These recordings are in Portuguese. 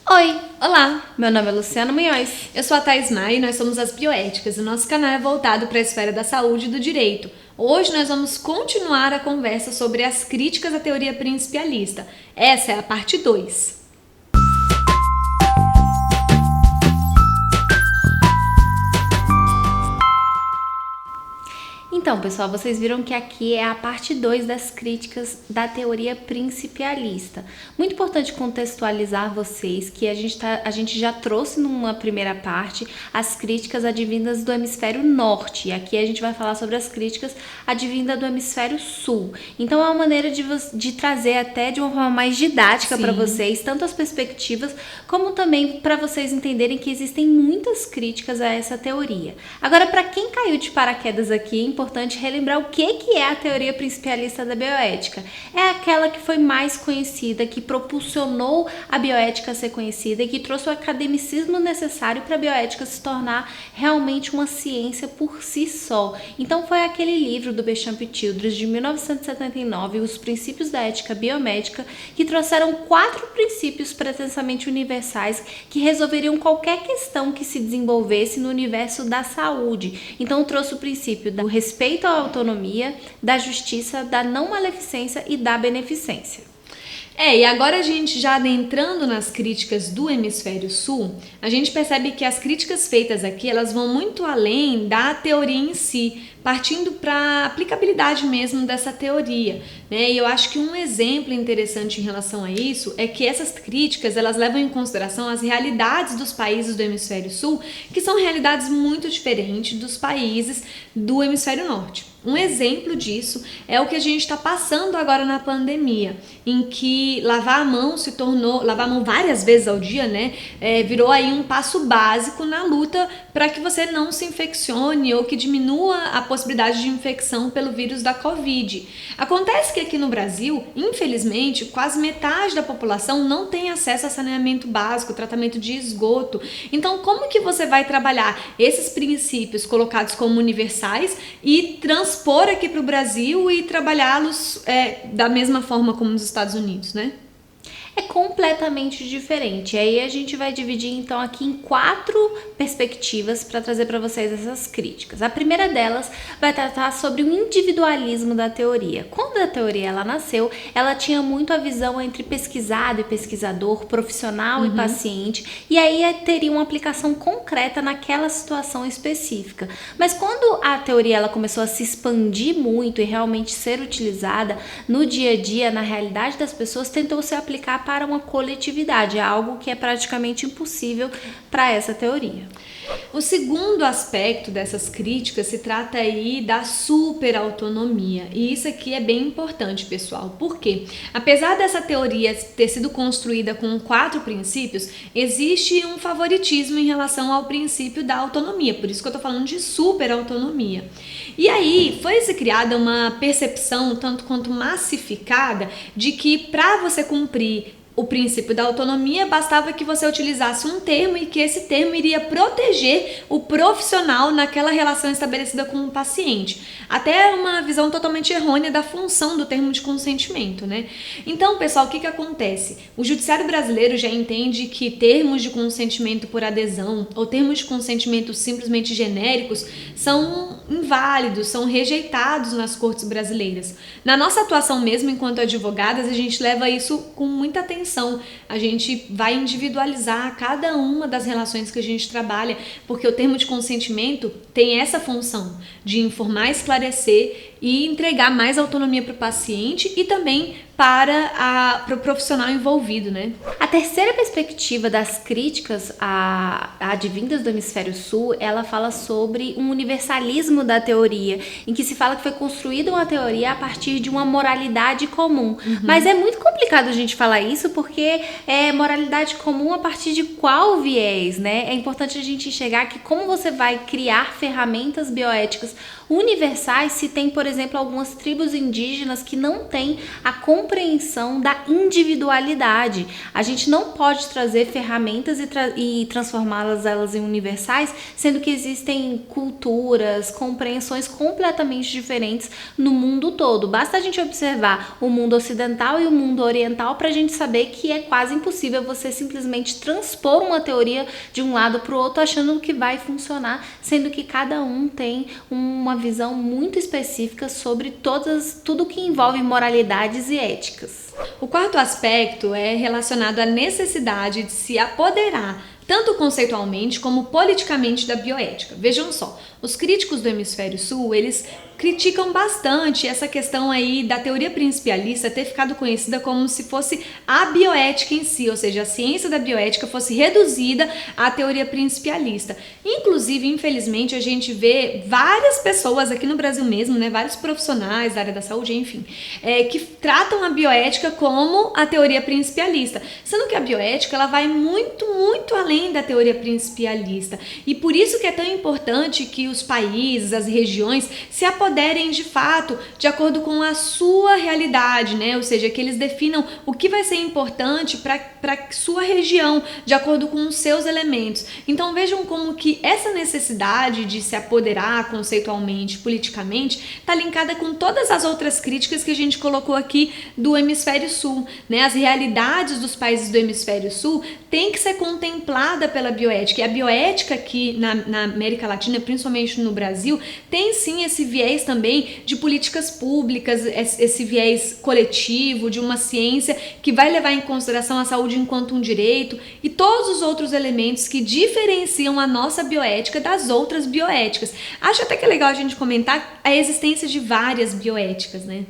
Oi, Olá, meu nome é Luciana Munhoz. eu sou a Thais Maia e nós somos as Bioéticas. O nosso canal é voltado para a esfera da saúde e do direito. Hoje nós vamos continuar a conversa sobre as críticas à teoria principialista. Essa é a parte 2. Então, pessoal, vocês viram que aqui é a parte 2 das críticas da teoria principialista. Muito importante contextualizar vocês que a gente já trouxe numa primeira parte as críticas advindas do hemisfério norte. E aqui a gente vai falar sobre as críticas advindas do hemisfério sul. Então, é uma maneira de trazer até de uma forma mais didática para vocês, tanto as perspectivas, como também para vocês entenderem que existem muitas críticas a essa teoria. Agora, para quem caiu de paraquedas aqui, é importante relembrar o que é a teoria principialista da bioética. É aquela que foi mais conhecida, que propulsionou a bioética a ser conhecida e que trouxe o academicismo necessário para a bioética se tornar realmente uma ciência por si só. Então foi aquele livro do Beauchamp e Childress de 1979, Os Princípios da Ética Biomédica, que trouxeram 4 princípios pretensamente universais que resolveriam qualquer questão que se desenvolvesse no universo da saúde. Então trouxe o princípio do respeito à autonomia, da justiça, da não maleficência e da beneficência. E agora a gente já adentrando nas críticas do hemisfério sul, a gente percebe que as críticas feitas aqui, elas vão muito além da teoria em si, partindo para a aplicabilidade mesmo dessa teoria, né? E eu acho que um exemplo interessante em relação a isso é que essas críticas, elas levam em consideração as realidades dos países do hemisfério sul, que são realidades muito diferentes dos países do hemisfério norte. Um exemplo disso é o que a gente está passando agora na pandemia, em que lavar a mão lavar a mão várias vezes ao dia, né? Virou aí um passo básico na luta para que você não se infeccione ou que diminua a possibilidade de infecção pelo vírus da Covid. Acontece que aqui no Brasil, infelizmente, quase metade da população não tem acesso a saneamento básico, tratamento de esgoto. Então, como que você vai trabalhar esses princípios colocados como universais e transpor aqui para o Brasil e trabalhá-los da mesma forma como nos Estados Unidos, né? É completamente diferente. Aí a gente vai dividir então aqui em 4 perspectivas para trazer para vocês essas críticas. A primeira delas vai tratar sobre o individualismo da teoria. Quando a teoria ela nasceu, ela tinha muito a visão entre pesquisado e pesquisador, profissional e paciente, e aí teria uma aplicação concreta naquela situação específica. Mas quando a teoria ela começou a se expandir muito e realmente ser utilizada no dia a dia, na realidade das pessoas, tentou se aplicar para uma coletividade, algo que é praticamente impossível para essa teoria. O segundo aspecto dessas críticas se trata aí da superautonomia, e isso aqui é bem importante, pessoal, porque apesar dessa teoria ter sido construída com 4 princípios, existe um favoritismo em relação ao princípio da autonomia, por isso que eu tô falando de superautonomia. E aí foi-se criada uma percepção tanto quanto massificada de que para você cumprir o princípio da autonomia, bastava que você utilizasse um termo e que esse termo iria proteger o profissional naquela relação estabelecida com o paciente. Até uma visão totalmente errônea da função do termo de consentimento, né? Então, pessoal, o que acontece? O judiciário brasileiro já entende que termos de consentimento por adesão ou termos de consentimento simplesmente genéricos são inválidos, são rejeitados nas cortes brasileiras. Na nossa atuação mesmo, enquanto advogadas, a gente leva isso com muita atenção. A gente vai individualizar cada uma das relações que a gente trabalha, porque o termo de consentimento tem essa função de informar, esclarecer e entregar mais autonomia para o paciente e também para o profissional envolvido, né? A terceira perspectiva das críticas advindas do hemisfério sul, ela fala sobre um universalismo da teoria, em que se fala que foi construída uma teoria a partir de uma moralidade comum. Mas é muito complicado a gente falar isso, porque é moralidade comum a partir de qual viés, né? É importante a gente enxergar que como você vai criar ferramentas bioéticas universais se tem, por exemplo, exemplo, algumas tribos indígenas que não têm a compreensão da individualidade. A gente não pode trazer ferramentas e transformá-las em universais, sendo que existem culturas, compreensões completamente diferentes no mundo todo. Basta a gente observar o mundo ocidental e o mundo oriental para a gente saber que é quase impossível você simplesmente transpor uma teoria de um lado para o outro achando que vai funcionar, sendo que cada um tem uma visão muito específica sobre tudo que envolve moralidades e éticas. O quarto aspecto é relacionado à necessidade de se apoderar, tanto conceitualmente como politicamente, da bioética. Vejam só, os críticos do Hemisfério Sul, eles criticam bastante essa questão aí da teoria principialista ter ficado conhecida como se fosse a bioética em si, ou seja, a ciência da bioética fosse reduzida à teoria principialista. Inclusive, infelizmente, a gente vê várias pessoas aqui no Brasil mesmo, né, vários profissionais da área da saúde, enfim, que tratam a bioética como a teoria principialista, sendo que a bioética ela vai muito, muito além da teoria principialista. E por isso que é tão importante que os países, as regiões se apoderem de fato de acordo com a sua realidade, né? Ou seja, que eles definam o que vai ser importante para sua região, de acordo com os seus elementos. Então vejam como que essa necessidade de se apoderar conceitualmente, politicamente, está linkada com todas as outras críticas que a gente colocou aqui do Hemisfério Sul, né? As realidades dos países do Hemisfério Sul têm que ser contemplada pela bioética. E a bioética aqui na América Latina, principalmente no Brasil, tem sim esse viés também de políticas públicas, esse viés coletivo, de uma ciência que vai levar em consideração a saúde enquanto um direito e todos os outros elementos que diferenciam a nossa bioética das outras bioéticas. Acho até que é legal a gente comentar a existência de várias bioéticas, né?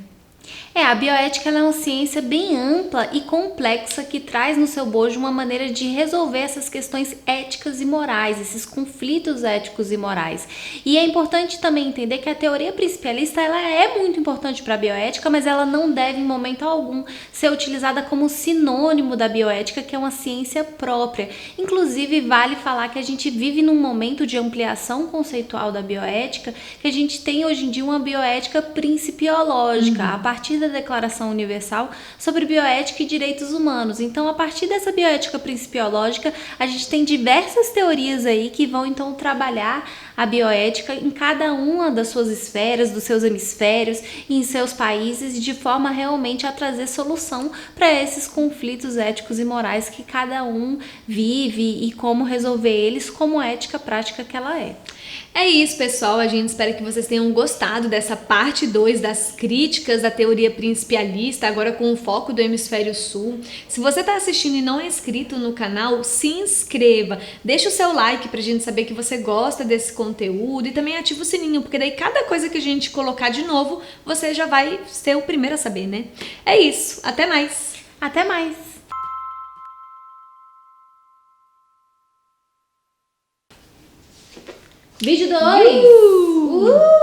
A bioética ela é uma ciência bem ampla e complexa que traz no seu bojo uma maneira de resolver essas questões éticas e morais, esses conflitos éticos e morais. E é importante também entender que a teoria principialista ela é muito importante para a bioética, mas ela não deve em momento algum ser utilizada como sinônimo da bioética, que é uma ciência própria. Inclusive, vale falar que a gente vive num momento de ampliação conceitual da bioética, que a gente tem hoje em dia uma bioética principiológica, a partir da Declaração Universal sobre Bioética e Direitos Humanos. Então, a partir dessa bioética principiológica, a gente tem diversas teorias aí que vão então trabalhar a bioética em cada uma das suas esferas, dos seus hemisférios e em seus países, de forma realmente a trazer solução para esses conflitos éticos e morais que cada um vive e como resolver eles como ética prática que ela é. É isso, pessoal. A gente espera que vocês tenham gostado dessa parte 2 das críticas da teoria principialista, agora com o foco do Hemisfério Sul. Se você está assistindo e não é inscrito no canal, se inscreva. Deixa o seu like pra gente saber que você gosta desse conteúdo e também ativa o sininho, porque daí cada coisa que a gente colocar de novo, você já vai ser o primeiro a saber, né? É isso. Até mais! Até mais! Vídeo 2!